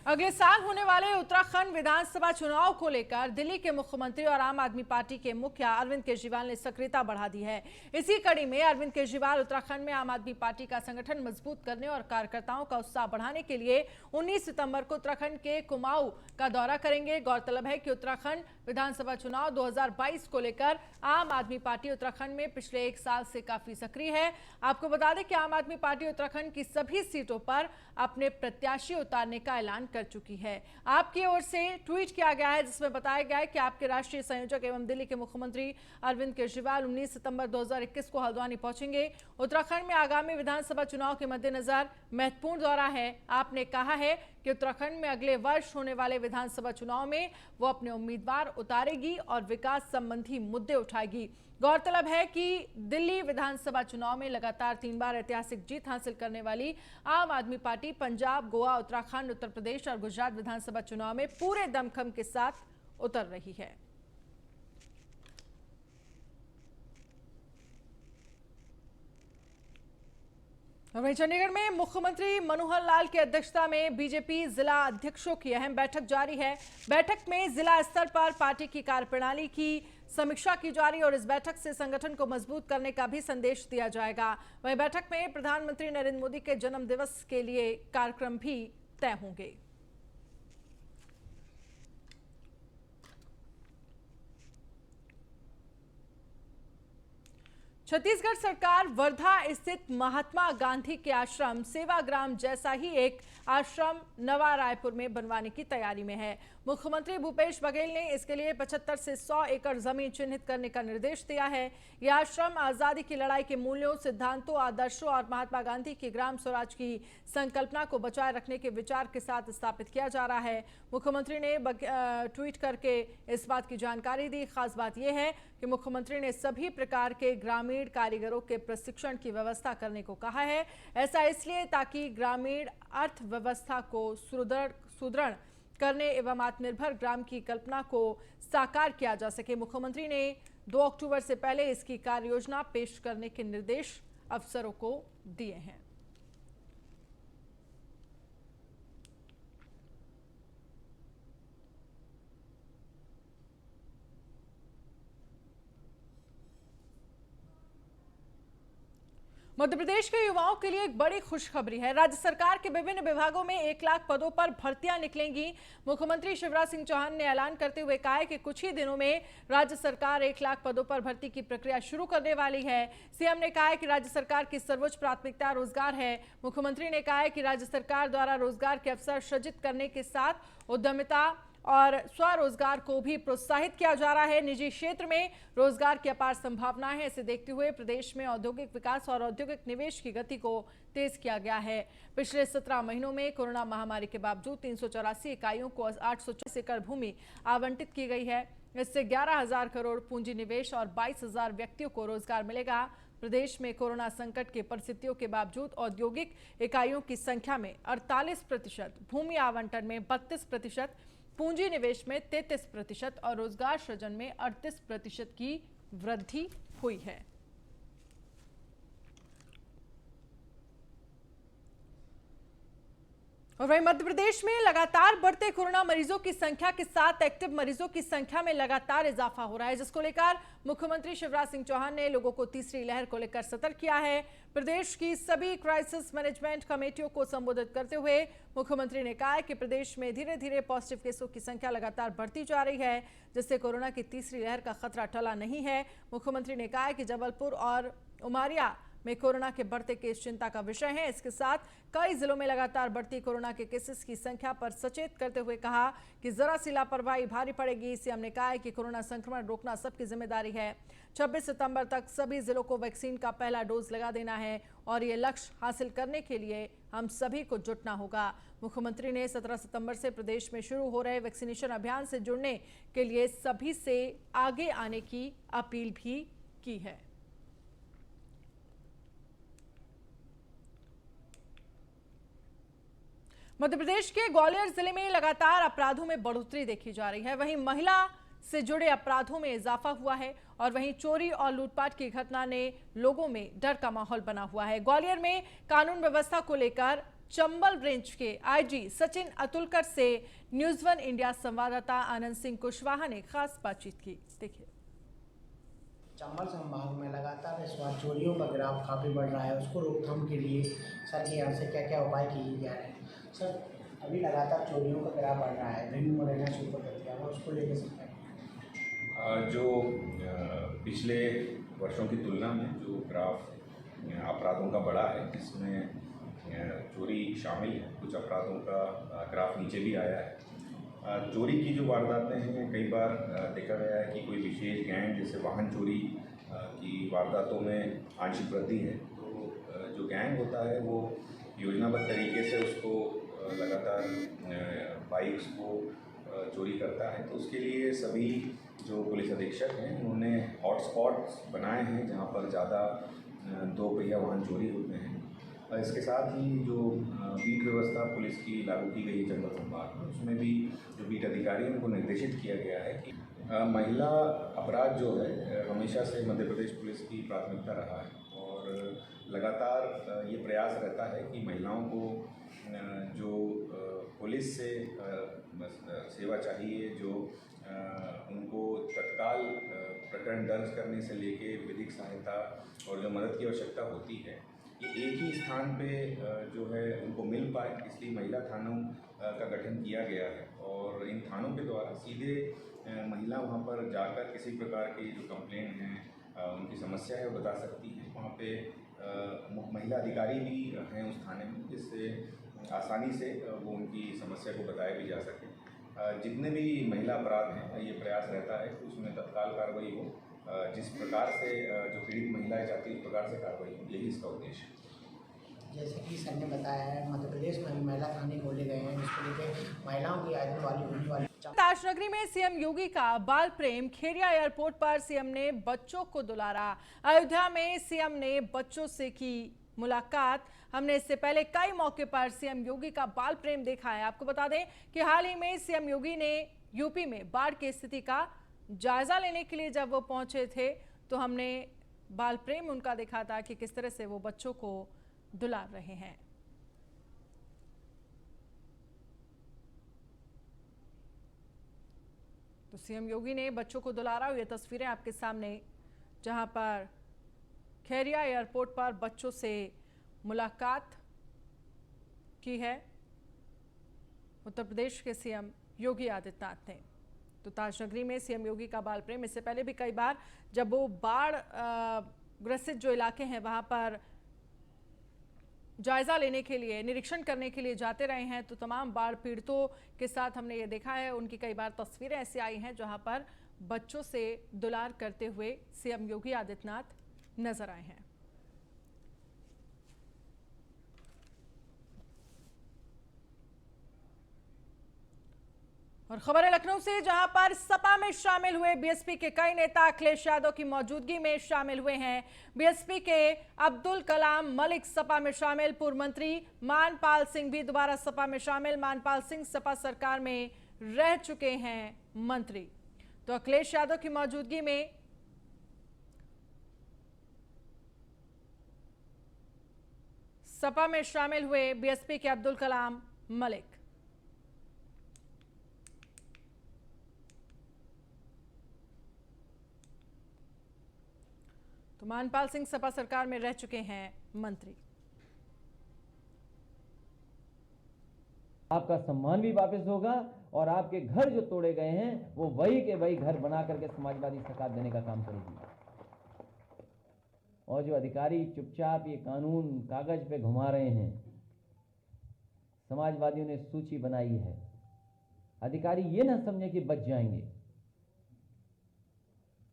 अगले साल होने वाले उत्तराखंड विधानसभा चुनाव को लेकर दिल्ली के मुख्यमंत्री और आम आदमी पार्टी के मुखिया अरविंद केजरीवाल ने सक्रियता बढ़ा दी है। इसी कड़ी में अरविंद केजरीवाल उत्तराखंड में आम आदमी पार्टी का संगठन मजबूत करने और कार्यकर्ताओं का उत्साह बढ़ाने के लिए 19 सितंबर को उत्तराखंड के कुमाऊं का दौरा करेंगे। गौरतलब है कि उत्तराखंड विधानसभा चुनाव 2022 को लेकर आम आदमी पार्टी उत्तराखंड में पिछले एक साल से काफी सक्रिय है। आपको बता दें कि आम आदमी पार्टी उत्तराखंड की सभी सीटों पर अपने प्रत्याशी उतारने का ऐलान कर चुकी है। आपकी ओर से ट्वीट किया गया है जिसमें बताया गया है कि आपके राष्ट्रीय संयोजक एवं दिल्ली के मुख्यमंत्री अरविंद केजरीवाल 19 सितंबर 2021 को हल्द्वानी पहुंचेंगे। उत्तराखंड में आगामी विधानसभा चुनाव के मद्देनजर महत्वपूर्ण दौरा है। आपने कहा है कि उत्तराखंड में अगले वर्ष होने वाले विधानसभा चुनाव में वो अपने उम्मीदवार उतारेगी और विकास संबंधी मुद्दे उठाएगी। गौरतलब है कि दिल्ली विधानसभा चुनाव में लगातार 3 बार ऐतिहासिक जीत हासिल करने वाली आम आदमी पार्टी पंजाब, गोवा, उत्तराखंड, उत्तर प्रदेश और गुजरात विधानसभा चुनाव में पूरे दमखम के साथ उतर रही है। वहीं चंडीगढ़ में मुख्यमंत्री मनोहर लाल की अध्यक्षता में बीजेपी जिला अध्यक्षों की अहम बैठक जारी है। बैठक में जिला स्तर पर पार्टी की कार्यप्रणाली की समीक्षा की जा रही है और इस बैठक से संगठन को मजबूत करने का भी संदेश दिया जाएगा। वहीं बैठक में प्रधानमंत्री नरेंद्र मोदी के जन्म दिवस के लिए कार्यक्रम भी तय होंगे। छत्तीसगढ़ सरकार वर्धा स्थित महात्मा गांधी के आश्रम सेवाग्राम जैसा ही एक आश्रम नवा रायपुर में बनवाने की तैयारी में है। मुख्यमंत्री भूपेश बघेल ने इसके लिए 75 से 100 एकड़ जमीन चिन्हित करने का निर्देश दिया है। यह आश्रम आजादी की लड़ाई के मूल्यों, सिद्धांतों, आदर्शों और महात्मा गांधी की ग्राम स्वराज की संकल्पना को बचाए रखने के विचार के साथ स्थापित किया जा रहा है। मुख्यमंत्री ने ट्वीट करके इस बात की जानकारी दी। खास बात यह है कि मुख्यमंत्री ने सभी प्रकार के ग्रामीण कारीगरों के प्रशिक्षण की व्यवस्था करने को कहा है। ऐसा इसलिए ताकि ग्रामीण अर्थव्यवस्था को सुदृढ़ करने एवं आत्मनिर्भर ग्राम की कल्पना को साकार किया जा सके। मुख्यमंत्री ने 2 अक्टूबर से पहले इसकी कार्य योजना पेश करने के निर्देश अफसरों को दिए हैं। मध्य प्रदेश के युवाओं के लिए एक बड़ी खुशखबरी है। राज्य सरकार के विभिन्न विभागों में 1 लाख पदों पर भर्तियां निकलेंगी। मुख्यमंत्री शिवराज सिंह चौहान ने ऐलान करते हुए कहा है कि कुछ ही दिनों में राज्य सरकार 1 लाख पदों पर भर्ती की प्रक्रिया शुरू करने वाली है। सीएम ने कहा है कि राज्य सरकार की सर्वोच्च प्राथमिकता रोजगार है। मुख्यमंत्री ने कहा है कि राज्य सरकार द्वारा रोजगार के अवसर सृजित करने के साथ उद्यमिता और स्वरोजगार को भी प्रोत्साहित किया जा रहा है। निजी क्षेत्र में रोजगार की अपार संभावनाएं हैं। इसे देखते हुए प्रदेश में औद्योगिक विकास और औद्योगिक निवेश की गति को तेज किया गया है। पिछले 17 महीनों में कोरोना महामारी के बावजूद 384 इकाइयों को 840 एकड़ भूमि आवंटित की गई है। इससे 11,000 करोड़ पूंजी निवेश और 22,000 व्यक्तियों को रोजगार मिलेगा। प्रदेश में कोरोना संकट की परिस्थितियों के बावजूद औद्योगिक इकाइयों की संख्या में 48%, भूमि आवंटन में 32%, पूंजी निवेश में 33% और रोजगार सृजन में 38% की वृद्धि हुई है। और वहीं मध्य प्रदेश में लगातार बढ़ते कोरोना मरीजों की संख्या के साथ एक्टिव मरीजों की संख्या में लगातार इजाफा हो रहा है, जिसको लेकर मुख्यमंत्री शिवराज सिंह चौहान ने लोगों को तीसरी लहर को लेकर सतर्क किया है। प्रदेश की सभी क्राइसिस मैनेजमेंट कमेटियों को संबोधित करते हुए मुख्यमंत्री ने कहा है कि प्रदेश में धीरे धीरे पॉजिटिव केसों की संख्या लगातार बढ़ती जा रही है, जिससे कोरोना की तीसरी लहर का खतरा टला नहीं है। मुख्यमंत्री ने कहा है कि जबलपुर और उमरिया में कोरोना के बढ़ते केस चिंता का विषय है। इसके साथ कई जिलों में लगातार बढ़ती कोरोना के केसेस की संख्या पर सचेत करते हुए कहा कि जरा सी लापरवाही भारी पड़ेगी। सीएम ने कहा है कि कोरोना संक्रमण रोकना सबकी जिम्मेदारी है। 26 सितंबर तक सभी जिलों को वैक्सीन का पहला डोज लगा देना है और ये लक्ष्य हासिल करने के लिए हम सभी को जुटना होगा। मुख्यमंत्री ने 17 सितंबर से प्रदेश में शुरू हो रहे वैक्सीनेशन अभियान से जुड़ने के लिए सभी से आगे आने की अपील भी की है। मध्य प्रदेश के ग्वालियर जिले में लगातार अपराधों में बढ़ोतरी देखी जा रही है। वहीं महिला से जुड़े अपराधों में इजाफा हुआ है और वहीं चोरी और लूटपाट की घटना ने लोगों में डर का माहौल बना हुआ है। ग्वालियर में कानून व्यवस्था को लेकर चंबल रेंज के आईजी सचिन अतुलकर से न्यूज़ वन इंडिया संवाददाता आनंद सिंह कुशवाहा ने खास बातचीत की। देखिए। चंबल संभाग में लगातार इस बार चोरियों का ग्राफ काफ़ी बढ़ रहा है, उसको रोकथाम के लिए सर के यहाँ से क्या क्या उपाय किए जा रहे हैं? सर, अभी लगातार चोरियों का ग्राफ बढ़ रहा है, रिंग मुरैना सुपर बतिया है, उसको लेकर सकते हैं जो पिछले वर्षों की तुलना में जो ग्राफ अपराधों का बढ़ा है, जिसमें चोरी शामिल है, कुछ अपराधों का ग्राफ नीचे भी आया है। चोरी की जो वारदातें हैं, कई बार देखा गया है कि कोई विशेष गैंग जैसे वाहन चोरी की वारदातों में आंशिक वृद्धि है। तो जो गैंग होता है वो योजनाबद्ध तरीके से उसको लगातार बाइक्स को चोरी करता है। तो उसके लिए सभी जो पुलिस अधीक्षक हैं उन्होंने हॉटस्पॉट्स बनाए हैं जहां पर ज़्यादा दो पहिया वाहन चोरी होते हैं। इसके साथ ही जो बीट व्यवस्था पुलिस की लागू की गई है चंबल संभाग में, उसमें भी जो बीट अधिकारी हैं उनको निर्देशित किया गया है कि महिला अपराध जो है हमेशा से मध्य प्रदेश पुलिस की प्राथमिकता रहा है और लगातार ये प्रयास रहता है कि महिलाओं को जो पुलिस से सेवा चाहिए, जो उनको तत्काल प्रकरण दर्ज करने से लेके विधिक सहायता और जो मदद की आवश्यकता होती है, ये एक ही स्थान पे जो है उनको मिल पाए, इसलिए महिला थानों का गठन किया गया है। और इन थानों के द्वारा सीधे महिला वहाँ पर जाकर किसी प्रकार की जो कंप्लेन है, उनकी समस्या है वो बता सकती है। वहाँ पे महिला अधिकारी भी हैं उस थाने में, जिससे आसानी से वो उनकी समस्या को बताया भी जा सके। जितने भी महिला अपराध हैं, ये प्रयास रहता है कि उसमें तत्काल कार्रवाई हो, जिस प्रकार से जो पीड़ित महिलाएं चाहती है उस प्रकार से कार्रवाई हो, यही इसका उद्देश्य है। जैसे कि सर ने बताया है, मध्य प्रदेश में भी महिला थाने खोले गए हैं, जिसको लेकर महिलाओं की आदमी वाली होने वाली। ताजनगरी में सीएम योगी का बाल प्रेम, खेरिया एयरपोर्ट पर सीएम ने बच्चों को दुलारा, अयोध्या में सीएम ने बच्चों से की मुलाकात। हमने इससे पहले कई मौके पर सीएम योगी का बाल प्रेम देखा है। आपको बता दें कि हाल ही में सीएम योगी ने यूपी में बाढ़ की स्थिति का जायजा लेने के लिए जब वो पहुंचे थे तो हमने बाल प्रेम उनका देखा था कि किस तरह से वो बच्चों को दुलार रहे हैं। तो सीएम योगी ने बच्चों को दुलारा। ये तस्वीरें आपके सामने, जहां पर खेरिया एयरपोर्ट पर बच्चों से मुलाकात की है उत्तर प्रदेश के सीएम योगी आदित्यनाथ ने। तो ताजनगरी में सीएम योगी का बाल प्रेम, इससे पहले भी कई बार जब वो बाढ़ ग्रसित जो इलाके हैं वहां पर जायजा लेने के लिए, निरीक्षण करने के लिए जाते रहे हैं, तो तमाम बाढ़ पीड़ितों के साथ हमने ये देखा है। उनकी कई बार तस्वीरें ऐसी आई हैं जहां पर बच्चों से दुलार करते हुए सीएम योगी आदित्यनाथ नजर आए हैं। और खबर है लखनऊ से, जहां पर सपा में शामिल हुए बीएसपी के कई नेता अखिलेश यादव की मौजूदगी में शामिल हुए हैं। बीएसपी के अब्दुल कलाम मलिक सपा में शामिल, पूर्व मंत्री मानपाल सिंह भी दोबारा सपा में शामिल। मानपाल सिंह सपा सरकार में रह चुके हैं मंत्री। तो अखिलेश यादव की मौजूदगी में सपा में शामिल हुए बीएसपी के अब्दुल कलाम मलिक। तो मानपाल सिंह सपा सरकार में रह चुके हैं मंत्री। आपका सम्मान भी वापस होगा और आपके घर जो तोड़े गए हैं वो वही के वही घर बना करके समाजवादी सरकार देने का काम करेगी। और जो अधिकारी चुपचाप ये कानून कागज पे घुमा रहे हैं, समाजवादियों ने सूची बनाई है। अधिकारी ये ना समझे कि बच जाएंगे।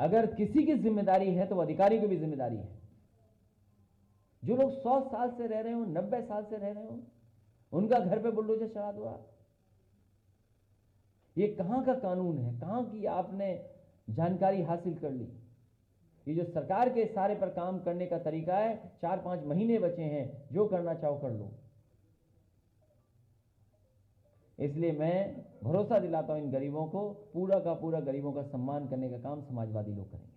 अगर किसी की जिम्मेदारी है तो अधिकारी की भी जिम्मेदारी है। जो लोग 100 साल से रह रहे हो, 90 साल से रह रहे हो, उनका घर पे बुलडोजर चढ़ा दो आप। ये कहां का कानून है? कहां की आपने जानकारी हासिल कर ली? ये जो सरकार के इशारे पर काम करने का तरीका है, 4-5 महीने बचे हैं, जो करना चाहो कर लो। इसलिए मैं भरोसा दिलाता हूं इन गरीबों को, पूरा का पूरा गरीबों का सम्मान करने का काम समाजवादी लोग करेंगे।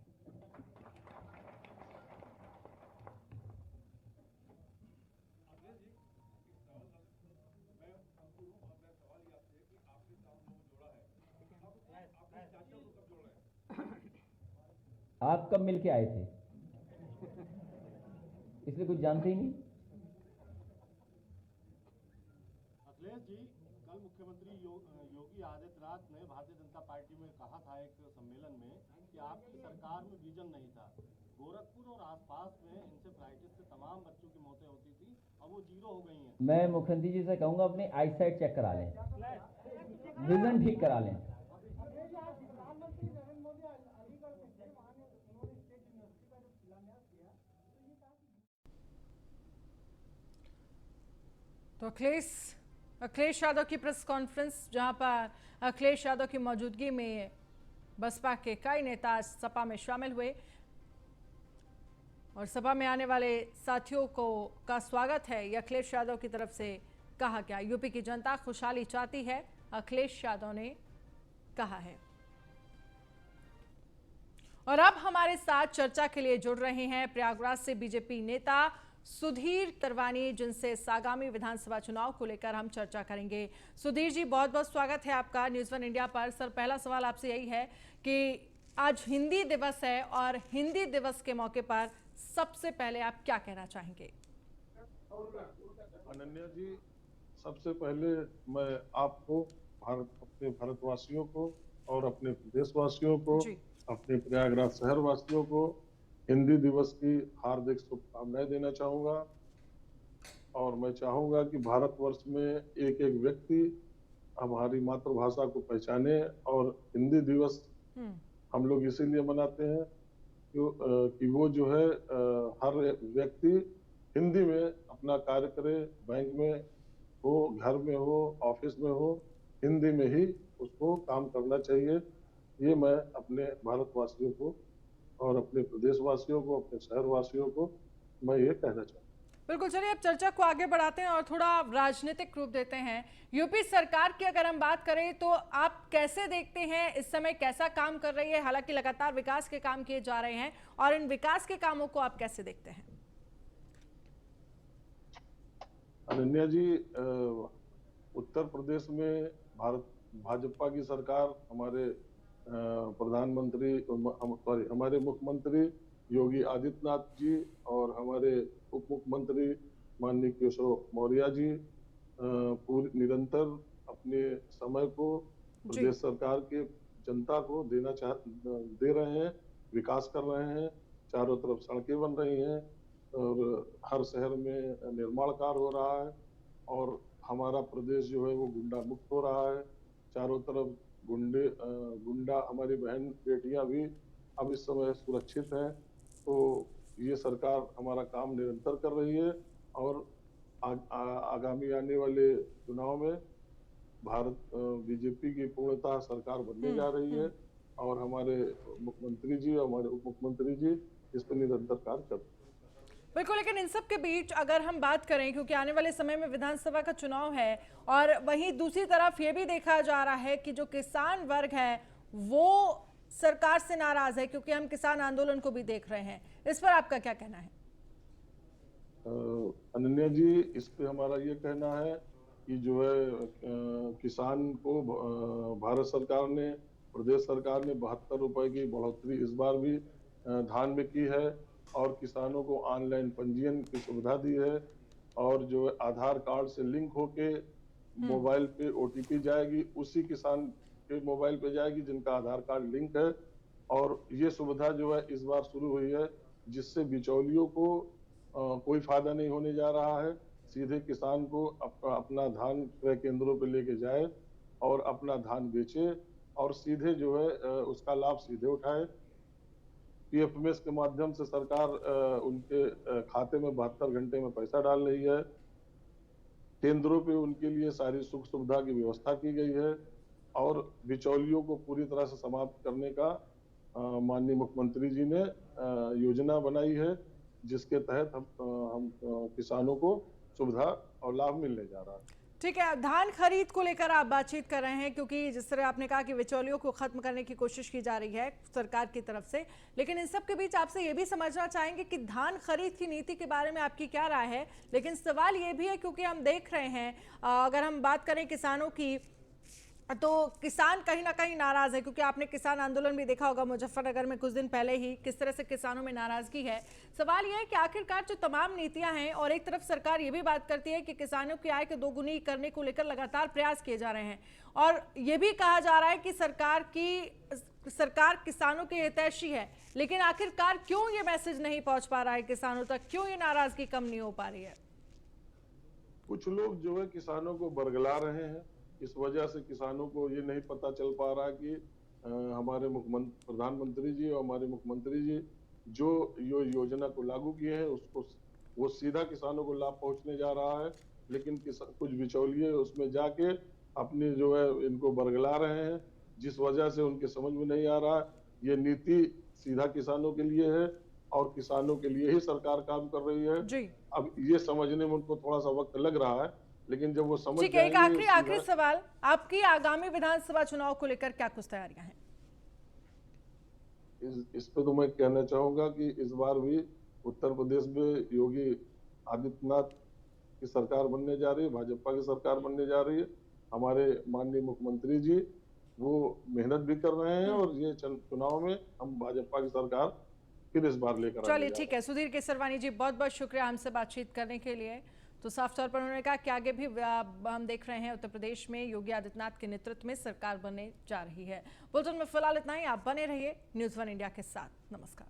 आप कब मिल के आए थे? इसलिए कुछ जानते ही नहीं। अखिलेश जी, कल मुख्यमंत्री योगी आदित्यनाथ ने भारतीय जनता पार्टी में कहा था एक सम्मेलन में कि आपकी सरकार में विजन नहीं था। गोरखपुर और आसपास में इंसेफ्लाइटिस से तमाम बच्चों की मौतें होती थी, अब वो 0 हो गई हैं। मैं मुख्यमंत्री जी से कहूंगा अपनी आईसाइट चेक करा लें, विजन ठीक करा लें। तो अखिलेश यादव की प्रेस कॉन्फ्रेंस, जहां पर अखिलेश यादव की मौजूदगी में बसपा के कई नेता सपा में शामिल हुए और सपा में आने वाले साथियों का स्वागत है, ये अखिलेश यादव की तरफ से कहा गया। यूपी की जनता खुशहाली चाहती है, अखिलेश यादव ने कहा है। और अब हमारे साथ चर्चा के लिए जुड़ रहे हैं प्रयागराज से बीजेपी नेता सुधीर तरवानी, जिनसे आगामी विधानसभा चुनाव को लेकर हम चर्चा करेंगे। सुधीर जी, बहुत बहुत स्वागत है आपका न्यूज़ वन इंडिया पर। सर, पहला सवाल आपसे यही है कि आज हिंदी दिवस है और हिंदी दिवस के मौके पर सबसे पहले आप क्या कहना चाहेंगे? अनन्या जी, सबसे पहले मैं आपको, अपने भारतवासियों को और अपने देशवासियों को, अपने प्रयागराज शहर वासियों को हिंदी दिवस की हार्दिक शुभकामनाएं देना चाहूंगा। और मैं चाहूंगा कि भारतवर्ष में एक एक व्यक्ति हमारी मातृभाषा को पहचाने। और हिंदी दिवस हम लोग इसीलिए मनाते हैं कि वो जो है हर व्यक्ति हिंदी में अपना कार्य करे, बैंक में हो, घर में हो, ऑफिस में हो, हिंदी में ही उसको काम करना चाहिए। ये मैं अपने भारतवासियों को और अपने प्रदेशवासियों को, अपने शहरवासियों को मैं ये कहना चाहूँगा। बिल्कुल, चलिए अब चर्चा को आगे बढ़ाते हैं और थोड़ा राजनीतिक रूप देते हैं। यूपी सरकार की अगर हम बात करें तो आप कैसे देखते हैं, इस समय कैसा काम कर रही है? हालांकि लगातार विकास के काम किए जा रहे हैं, और इन विकास के कामों को आप कैसे देखते हैं? अनन्या जी, उत्तर प्रदेश में भाजपा की सरकार, हमारे हमारे मुख्यमंत्री योगी आदित्यनाथ जी और हमारे उप मुख्यमंत्री माननीय केशव मौर्य जी पूरी निरंतर अपने समय को प्रदेश सरकार के जनता को दे रहे हैं, विकास कर रहे हैं। चारों तरफ सड़कें बन रही हैं और हर शहर में निर्माण कार्य हो रहा है और हमारा प्रदेश जो है वो गुंडा मुक्त हो रहा है। चारों तरफ गुंडा हमारी बहन बेटियां भी अब इस समय सुरक्षित हैं। तो ये सरकार हमारा काम निरंतर कर रही है और आगामी आने वाले चुनाव में बीजेपी की पूर्णतः सरकार बनने जा रही है और हमारे मुख्यमंत्री जी और हमारे उप मुख्यमंत्री जी इस पर निरंतर कार्य कर रहे हैं। बिल्कुल, लेकिन इन सब के बीच अगर हम बात करें, क्योंकि आने वाले समय में विधानसभा का चुनाव है और वहीं दूसरी तरफ ये भी देखा जा रहा है कि जो किसान वर्ग है वो सरकार से नाराज है, क्योंकि हम किसान आंदोलन को भी देख रहे हैं। इस पर आपका क्या कहना है? अनन्या जी, इस पे हमारा ये कहना है कि जो है किसान को भारत सरकार ने, प्रदेश सरकार ने 72 रुपए की बढ़ोतरी इस बार भी धान में की है और किसानों को ऑनलाइन पंजीयन की सुविधा दी है और जो है आधार कार्ड से लिंक होके मोबाइल पे OTP जाएगी, उसी किसान के मोबाइल पे जाएगी जिनका आधार कार्ड लिंक है। और ये सुविधा जो है इस बार शुरू हुई है, जिससे बिचौलियों को कोई फायदा नहीं होने जा रहा है। सीधे किसान को अपना धान क्रय केंद्रों पे लेके जाए और अपना धान बेचे और सीधे जो है उसका लाभ सीधे उठाए। PFMS के माध्यम से सरकार उनके खाते में 72 घंटे में पैसा डाल रही है। केंद्रों पे उनके लिए सारी सुख सुविधा की व्यवस्था की गई है और बिचौलियों को पूरी तरह से समाप्त करने का माननीय मुख्यमंत्री जी ने योजना बनाई है, जिसके तहत हम किसानों को सुविधा और लाभ मिलने जा रहा है। ठीक है, धान खरीद को लेकर आप बातचीत कर रहे हैं, क्योंकि जिस तरह आपने कहा कि बिचौलियों को खत्म करने की कोशिश की जा रही है सरकार की तरफ से, लेकिन इन सब के बीच आपसे ये भी समझना चाहेंगे कि धान खरीद की नीति के बारे में आपकी क्या राय है। लेकिन सवाल ये भी है, क्योंकि हम देख रहे हैं, अगर हम बात करें किसानों की, तो किसान कहीं ना कहीं नाराज है, क्योंकि आपने किसान आंदोलन भी देखा होगा मुजफ्फरनगर में कुछ दिन पहले ही, किस तरह से किसानों में नाराजगी है। सवाल यह है कि आखिरकार जो तमाम नीतियां हैं, और एक तरफ सरकार ये भी बात करती है कि किसानों की आय को दोगुनी करने को लेकर लगातार प्रयास किए जा रहे हैं, और ये भी कहा जा रहा है कि सरकार किसानों के हितैषी है, लेकिन आखिरकार क्यों ये मैसेज नहीं पहुंच पा रहा है किसानों तक, क्यों ये नाराजगी कम नहीं हो पा रही है? कुछ लोग जो है किसानों को बरगला रहे हैं, इस वजह से किसानों को ये नहीं पता चल पा रहा कि हमारे प्रधानमंत्री जी और हमारे मुख्यमंत्री जी जो योजना को लागू किए हैं उसको वो सीधा किसानों को लाभ पहुंचने जा रहा है, लेकिन कुछ बिचौलिए उसमें जाके अपनी जो है इनको बरगला रहे हैं, जिस वजह से उनके समझ में नहीं आ रहा ये नीति सीधा किसानों के लिए है और किसानों के लिए ही सरकार काम कर रही है जी। अब ये समझने में उनको थोड़ा सा वक्त लग रहा है, लेकिन जब वो समझ ठीक है, एक जाएंगे आखिरी सवाल, आपकी आगामी विधानसभा चुनाव को लेकर क्या कुछ तैयारियां हैं? इस पे तो मैं कहना चाहूंगा कि इस बार भी उत्तर प्रदेश में योगी आदित्यनाथ की सरकार बनने जा रही है, भाजपा की सरकार बनने जा रही है। हमारे माननीय मुख्यमंत्री जी वो मेहनत भी कर रहे हैं और ये चुनाव में हम भाजपा की सरकार फिर इस बार लेकर चलिए ठीक है, सुधीर केसरवानी जी बहुत बहुत शुक्रिया हमसे बातचीत करने के लिए। तो साफ तौर पर उन्होंने कहा कि आगे भी हम देख रहे हैं उत्तर प्रदेश में योगी आदित्यनाथ के नेतृत्व में सरकार बनने जा रही है। बुलेटिन में फिलहाल इतना ही, आप बने रहिए न्यूज़ 1 इंडिया के साथ। नमस्कार।